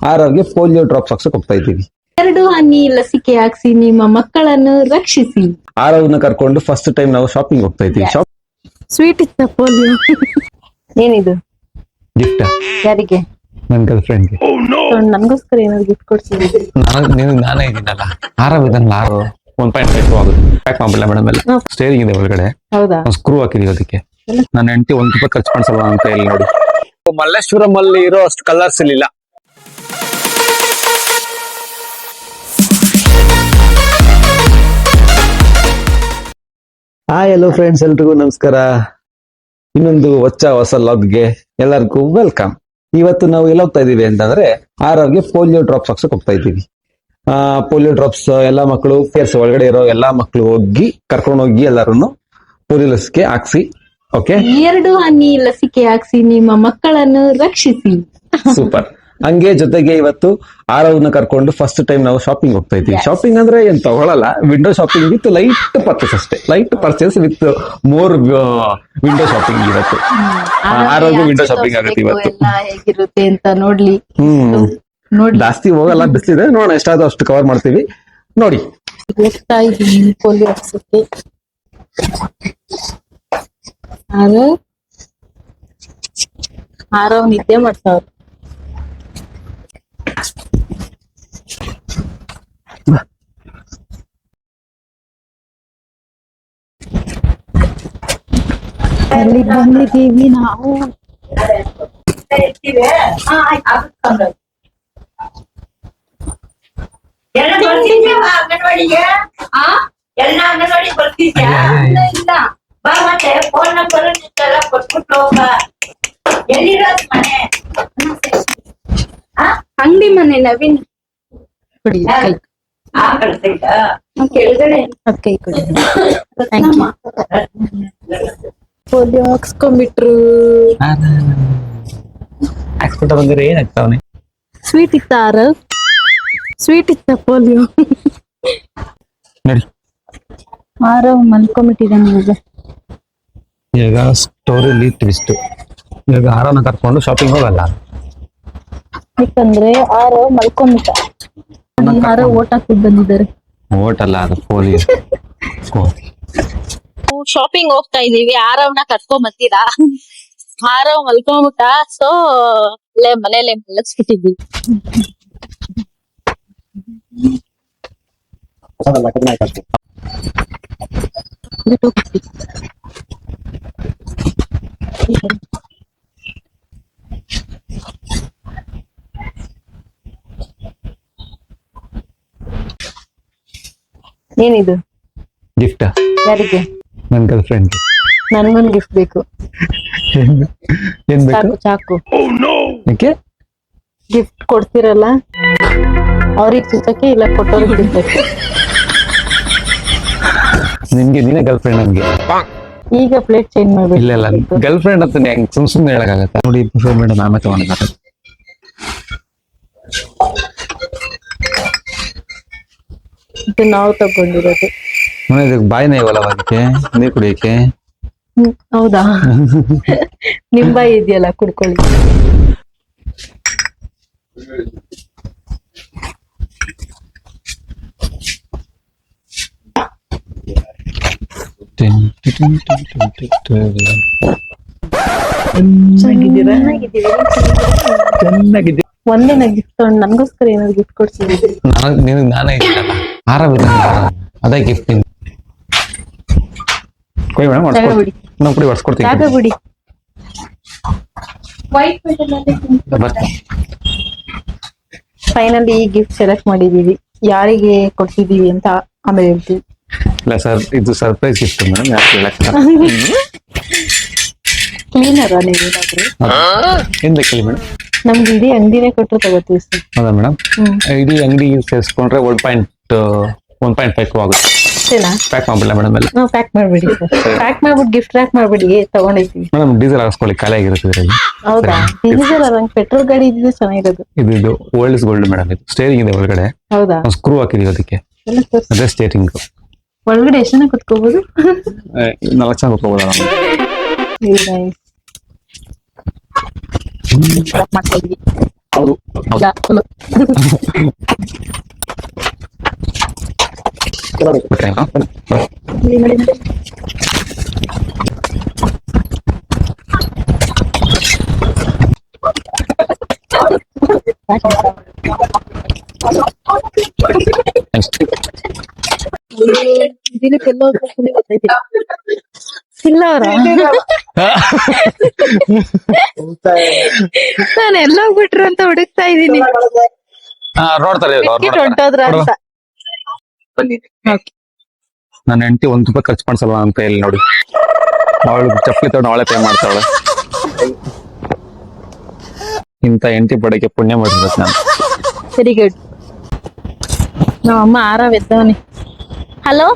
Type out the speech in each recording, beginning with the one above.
ಆರವ್ಗೆ polio drops ಹಾಕ್ಸಕ್ ಹೋಗ್ತಾ ಇದ್ದೀವಿ. 2 ಹನಿ ಲಸಿಕೆ ಹಾಕ್ಸಿ ನಿಮ್ಮ ಮಕ್ಕಳನ್ನು ರಕ್ಷಿಸಿ. ಆರವ್ನ ಕರ್ಕೊಂಡು ಫಸ್ಟ್ ಟೈಮ್ ನಾವು ಶಾಪಿಂಗ್ ಹೋಗ್ತಾ ಇದ್ದೀವಿ. ಸ್ವೀಟ್ ಇತ್ತ ಪೋಲಿಯೋ. ಏನಿದು ಗಿಫ್ಟ್ ಯಾರಿಗೆ? ನನ್ ಗರ್ಲ್ ಫ್ರೆಂಡ್ಗೆ. ನನ್ಗೋಸ್ಕರ ಏನಾದ್ರು ಗಿಫ್ಟ್ ಕೊಡ್ಸಿದ್ರಿ? ನಾನೇ ಇದ್ದೀನಲ್ಲ. ಆರವ್ ಇದನ್ನ 1.5 ಆಗುತ್ತೆ. ಪ್ಯಾಕ್ ಮಾಡ್ಬಿಡಲ್ಲ ಮೇಡಮ್ ಎಲ್ಲ. ಸ್ಟೇರಿಂಗ್ ಇದೆ ಒಳಗಡೆ. ಹೌದಾ? ಸ್ಕ್ರೂ ಹಾಕಿದೀವಿ ಅದಕ್ಕೆ. ನನ್ನ ಹೆಂಡತಿ ₹1 ಖರ್ಚು ಮಾಡ್ಸಲ್ವಾ ಅಂತ ಹೇಳಿ ನೋಡಿ. ಮಲ್ಲೇಶ್ವರಂ ಅಲ್ಲಿ ಇರೋ ಅಷ್ಟು ಕಲರ್ಸ್ ಇಲ್ಲ. ಹಲೋ ಫ್ರೆಂಡ್ಸ್, ಎಲ್ರಿಗೂ ನಮಸ್ಕಾರ. ಇನ್ನೊಂದು ಹೊಸ ಲಾಗ್ಗೆ ಎಲ್ಲರಿಗೂ ವೆಲ್ಕಮ್. ಇವತ್ತು ನಾವು ಎಲ್ಲಿ ಹೋಗ್ತಾ ಇದೀವಿ ಅಂತಂದ್ರೆ ಆರವ್ಗೆ ಪೋಲಿಯೋ ಡ್ರಾಪ್ಸ್ ಹಾಕ್ಸಕ್ ಹೋಗ್ತಾ ಇದ್ದೀವಿ. ಪೋಲಿಯೋ ಡ್ರಾಪ್ಸ್ ಎಲ್ಲಾ ಮಕ್ಕಳು ಫೇರ್ಸ್ ಒಳಗಡೆ ಇರೋ ಎಲ್ಲಾ ಮಕ್ಕಳು ಕರ್ಕೊಂಡು ಹೋಗಿ ಎಲ್ಲರನ್ನು ಪೋಲಿಯೋ ಲಸಿಕೆ ಹಾಕ್ಸಿ. ಓಕೆ, 2 ಹನಿ ಲಸಿಕೆ ಹಾಕ್ಸಿ ನಿಮ್ಮ ಮಕ್ಕಳನ್ನು ರಕ್ಷಿಸಿ. ಸೂಪರ್. ಹಂಗೆ ಜೊತೆಗೆ ಇವತ್ತು ಆರವ್ನ ಕರ್ಕೊಂಡು ಫಸ್ಟ್ ಟೈಮ್ ನಾವು ಶಾಪಿಂಗ್ ಹೋಗ್ತಾ ಇದ್ದೀವಿ. ಶಾಪಿಂಗ್ ಅಂದ್ರೆ ಏನ್ ತಗೊಳಲ್ಲ, window shopping with light purchase ಅಷ್ಟೇ. Light purchase with more window shopping ಇವತ್ತು. ಆರವ್ಗೂ ವಿಂಡೋ ಶಾಪಿಂಗ್ ಆಗುತ್ತೆ ಇವತ್ತು. ಹೇಗಿರುತ್ತೆ ಅಂತ ನೋಡ್ಲಿ. ಜಾಸ್ತಿ ಹೋಗಲ್ಲ, ಬಿಸಿಲಿದೆ, ನೋಡೋಣ ಎಷ್ಟಾದ್ರೂ ಅಷ್ಟು ಕವರ್ ಮಾಡ್ತೀವಿ. ನೋಡಿ ಹೋಗ್ತಾ ಇದ್ದೀನಿ ಪೋಲಿಯೋ ಹಾಕ್ಸಕ್ಕೆ. ಆರವ್ ನಿದ್ದೆ ಮಾಡ್ತಾವ್ರ. ಅಲ್ಲಿ ಬಂದಿದ್ದೀವಿ ನಾವು. ಅಂಗನವಾಡಿಗೆ ಎಲ್ಲ ಅಂಗನವಾಡಿ ಬರ್ತಿದ್ಯಾ? ಇಲ್ಲ ಬಾ, ಮತ್ತೆ ಫೋನ್ ನಂಬರ್ ಎಲ್ಲ ಕೊಟ್ಬಿಟ್ಟು ಹೋಗ. ಎಲ್ಲಿರೋದು ಮನೆ? ಅಂಗಡಿ ಮನೆ ನವೀನ್ ಕೊಡಿ. ಆ ಕಡೆ ಸೈಡ್ ಕೆಳಗಡೆ ಕೈ ಕೊಡಿ. ಪೋಲಿಯೋ ಹಾಕ್ಸ್ಕೊಂಡ್ಬಿಟ್ರು. ಹಾಕ್ಸ್ಬಿಟ್ಟ ಬಂದ್ರೆ ಏನಾಗ್ತಾವನೆ. ಸ್ವೀಟ್ ಇತ್ತ ಆರವ್? ಸ್ವೀಟ್ ಇತ್ತ ಪೋಲಿಯೋ? ನೋಡಿ ಆರವ್ ಮಲ್ಕೊಂಡ್ಬಿಟ್ಟಿದ್ದಾನೆ ಈಗ. ಈಗ ಸ್ಟೋರಿಲಿ ಟ್ವಿಸ್ಟ್. ಈಗ ಆರವ್ನ ಕರ್ಕೊಂಡು ಶಾಪಿಂಗ್ ಹೋಗಲ್ಲ, ಯಾಕಂದ್ರೆ ಆರವ್ ಮಲ್ಕೊಂಡ್ಬಿಟ್ಟ. ಆರವ್ ಓಟ್ ಹಾಕ್ಬಿಟ್ಟು ಬಂದಿದ್ದಾರೆ. ಓಟಲ್ಲ, ಅದು ಪೋಲಿಯೋ. ಶಾಪಿಂಗ್ ಹೋಗ್ತಾ ಇದೀವಿ. ಆರವ್ನ ಕರ್ಕೊಂಡ್ ಬರ್ತೀರಾ? ಆರವ್ ಮಲ್ಕೊಂಡ್ಬಿಟ್ಟ, ಸೊ ಮನೇಲೆ ಮಲಗಿಸ್ಬಿಟ್ಟಿದ್ವಿ. ಏನಿದು ಗಿಫ್ಟ್ ಯಾರಿಗೆ? ನನ್ ಗರ್ಲ್ ಫ್ರೆಂಡ್ಗೆ. ನನ್ಗೊಂದ್ ಗಿಫ್ಟ್ ಬೇಕು. ಏನ್ ಬೇಕು? ಚಾಕು. ಯಾಕೆ? ಗಿಫ್ಟ್ ಕೊಡ್ತಿರಲ್ಲ, ಅವ್ರಿಗೆ ಚುಚ್ಚಕ್ಕೆ ಇಲ್ಲ ಕೊಟ್ಟವ್ರಿಗೆ ಚುಚ್ಚಕ್ಕೆ. ನಿನ್ಗೆ ನೀನೇ ಗರ್ಲ್ ಫ್ರೆಂಡ್ ನನ್ಗೆ. ಈಗ ಪ್ಲೇಟ್ ಚೇಂಜ್ ಮಾಡ್ಬೇಕು. ಇಲ್ಲ ಗರ್ಲ್ ಫ್ರೆಂಡ್ ಅಂತ ಹೆಂಗ್ ಸುಮ್ನೆ ಹೇಳಕ್ಕಾಗತ್ತ? ನೋಡಿ ಮೇಡಮ್ ಆಮೇಲೆ ತಗೊಂಡಿದ್ದಾರೆ. ಇದು ನಾವು ತಗೊಂಡಿರೋದು. ಬಾಯಿನ ಇವಲ್ಲ ಅದಕ್ಕೆ ನೀರ್ ಕುಡಿಯಕ್ಕೆ. ಹೌದಾ? ನಿಂಬಾಯಿ ಇದೆಯಲ್ಲ, ಕುಡ್ಕೊಳ್ಳಿ. ಚೆನ್ನಾಗಿದೆ. ಒಂದೇನ ಗಿಫ್ಟ್ ತಗೊಂಡು ನನ್ಗೋಸ್ಕರ ಏನಾದ್ರು ಗಿಫ್ಟ್ ಕೊಡ್ಸಿದ್ರಿ? ನಾನೇ ಇದ್ದಲ್ಲ. ಆರವ್ ಅದೇ ಗಿಫ್ಟ್. ಕೊಯ್ ಮೇಡಮ್, ಬಿಡಿ. ನಾವು ಕುಡಿ ಹೊಡ್ಸ್ಕೊಡ್ತೀವಿ. ಜಾಗ ಬಿಡಿ. ಫೈನಲಿ ಈ ಗಿಫ್ಟ್ ಸೆಲೆಕ್ಟ್ ಮಾಡಿದೀವಿ. ಯಾರಿಗೆ ಕೊಡ್ತಿದೀವಿ ಅಂತ ಆಮೇಲೆ ಹೇಳ್ತೀವಿ. ಇಲ್ಲ ಸರ್, ಇದು ಸರ್ಪ್ರೈಸ್ ಗಿಫ್ಟ್ ಮೇಡಮ್. ಯಾಕೆ ಹೇಳಕ್ ಕ್ಲೀನರ ನೀವೇನಾದ್ರು? ಏನ್ ಬೇಕಿಲ್ಲ ಮೇಡಮ್? ನಮ್ಗೆ ಇಡೀ ಅಂಗಡಿನೇ ಕೊಟ್ಟರು ತಗೋತೀವಿ ಸರ್. ಹೌದಾ ಮೇಡಮ್? ಇಡೀ ಅಂಗಡಿ ಸೇರಿಸ್ಕೊಂಡ್ರೆ 1.5 ಆಗುತ್ತೆ. ಅಷ್ಟೇನಾ? ಪ್ಯಾಕ್ ಮಾಡ್ಬಿಡಲ್ಲ ಮೇಡಮ್ ಎಲ್ಲ? ಪ್ಯಾಕ್ ಮಾಡ್ಬಿಡಿ ಸರ್. ಪ್ಯಾಕ್ ಮಾಡ್ಬಿಟ್ಟು ಗಿಫ್ಟ್ ಪ್ಯಾಕ್ ಮಾಡ್ಬಿಡಿ, ತಗೊಂಡೈತೀವಿ. ಮೇಡಮ್ ಡೀಸೆಲ್ ಹಾಕ್ಸ್ಕೊಳ್ಳಿ, ಖಾಲಿ ಆಗಿರುತ್ತೆ ಇದರಲ್ಲಿ. ಹೌದಾ? ಡೀಸೆಲ್ ನಂಗೆ ಪೆಟ್ರೋಲ್ ಗಾಡಿ ಇದ್ರೆ ಚೆನ್ನಾಗಿರೋದು. ಇದು ಓಲ್ಡ್ ಇಸ್ ಗೋಲ್ಡ್ ಮೇಡಮ್. ಇದು ಸ್ಟೇರಿಂಗ್ ಇದೆ ಒಳಗಡೆ. ಹೌದಾ? ಸ್ಕ್ರೂ ಹಾಕಿದೀವಿ ಅದಕ್ಕೆ. ಅದೇ ಸ್ಟೇರಿಂಗ್. ಒಳಗಡೆ ಎಷ್ಟು ಜನ ಕುತ್ಕೋಬಹುದು? 4 ಜನ ಕುತ್ಕೋಬಹುದು. ಹೌದು ಇಲ್ಲ, full. ನಡಿ, ನಡಿ, ನಡಿ. ದಿನಕ್ಕೆ ಎಲ್ಲೋ ಹೋಗ್ಬೇಕು ಗೊತ್ತೈತಿ. ಇಲ್ಲ ಅವ್ರ ನಾನು ಎಲ್ಲ ಹೋಗ್ಬಿಟ್ರು ಅಂತ ಹುಡುಕ್ತಾ ಇದೀನಿ. ನೋಡ್ತಾರೆ ಟಿಕೆಟ್ ಹೊಂಟೋದ್ರ ಅಂತ. ನನ್ನ ಹೆಂಡತಿ ₹1 ಖರ್ಚು ಮಾಡ್ಸಲ್ವಾ ಅಂತ ಹೇಳಿ ನೋಡಿ, ಅವಳು ಚಪ್ಪಲಿ ತಗೊಂಡು ಅವಳೆ ಪೇ ಮಾಡ್ತಾವಳೆ. ಇಂತ ಹೆಂಡತಿ ಪಡೆಗೆ ಪುಣ್ಯ ಮಾಡಿರ್ಬೇಕು ನಾನು. Very good. ನಮ್ಮ ಅಮ್ಮ ಆರಾಮ್ ಎದ್ದವನಿ. ಹಲೋ,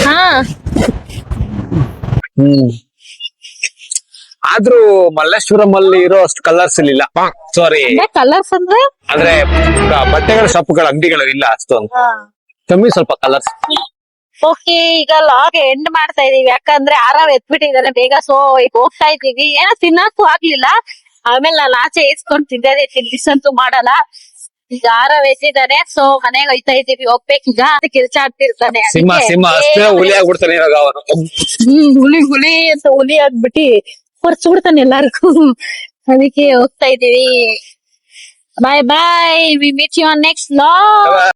ಹಾ ಆದ್ರೂ ಮಲ್ಲೇಶ್ವರಂ ಅಲ್ಲಿ ಇರೋ ಅಷ್ಟು ಕಲರ್ಸ್ ಇಲ್ಲ. ಸಾರಿ, ಕಲರ್ಸ್ ಅಂದ್ರೆ ಅಂದ್ರೆ ಬಟ್ಟೆಗಳ ಶಾಪ್ಗಳ ಅಂಗಡಿಗಳು ಇಲ್ಲ ಅಷ್ಟೊಂದು, ಕಮ್ಮಿ ಸ್ವಲ್ಪ ಕಲರ್ಸ್. ಓಕೆ, ಈಗ ಲಾಗ್ ಎಂಡ್ ಮಾಡ್ತಾ ಇದೀವಿ. ಯಾಕಂದ್ರೆ ಆರಾಮ್ ಎತ್ಬಿಟ್ಟಿದಾರೆ ಬೇಗ. ಸೊ ಈಗ ಹೋಗ್ತಾ ಇದೀವಿ. ಏನೋ ತಿನ್ನಕ್ಕೂ ಆಗ್ಲಿಲ್ಲ. ಆಮೇಲೆ ನಾನು ಆಚೆ ಏಸ್ಕೊಂಡ್ ತಿಂದೆ, ತಿನ್ನಿಸಂತೂ ಮಾಡಲ್ಲ. ಈಗ ಆರಾಮ್ ಎತ್ತಿದ್ದಾನೆ. ಸೊ ಮನೆಗೆ ಹೋಯ್ತಾ ಇದೀವಿ. ಹೋಗ್ಬೇಕೀಗ. ಕಿರ್ಚಾಡ್ತಿರ್ತಾನೆ. ಸಿಂಹ ಸಿಂಹ ಅಷ್ಟೇ ಹುಲಿ ಆಗ್ಬಿಡ್ತಾನೆ ಇವಾಗ ಅವನು. ಹುಲಿ ಹುಲಿ ಅಂತ ಹುಲಿ ಆಗ್ಬಿಟ್ಟಿ ಹೊರ್ಸ್ಬಿಡ್ತಾನೆ ಎಲ್ಲಾರ್ಗು. ಅದಕ್ಕೆ ಹೋಗ್ತಾ ಇದೀವಿ. Bye bye. We meet you on next log.